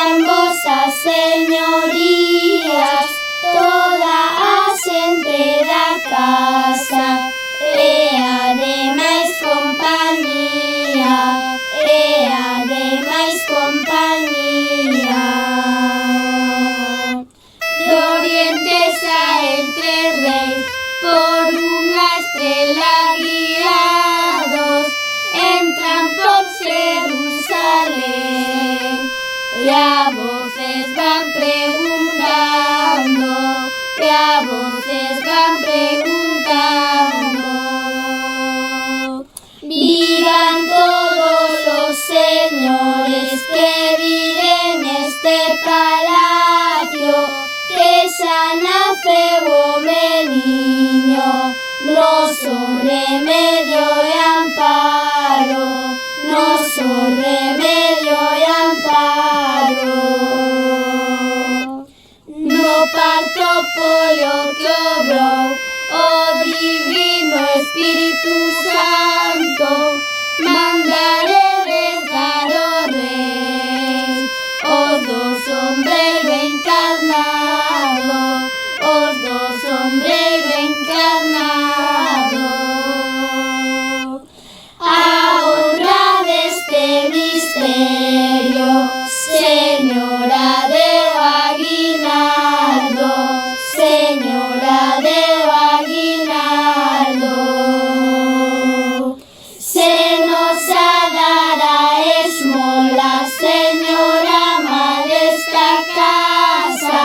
Vengan vosas señorías, toda a xente da casa, e ademais compañía, De oriente saen tres reis, por unha estrela guiados, entran por Jerusalén, e a voces van preguntando, Vivan todos los señores que viven este palacio, que xa naceu o meniño, noso remedio e amparo, No parto pollo que obrou o divino Espíritu Santo, mandaré rezar o rei, os do sombreiro encarnado, A honra deste misterio, Señora deu aguinaldo, Se nos dará esmola, Señora, má desta casa,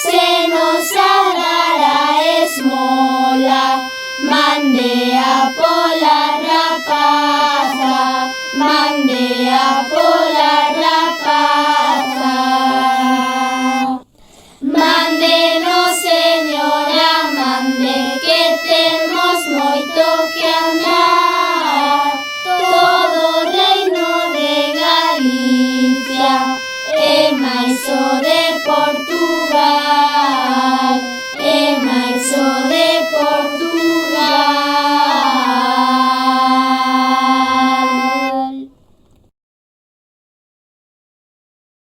se nos dará esmola, mandea pola rapaza,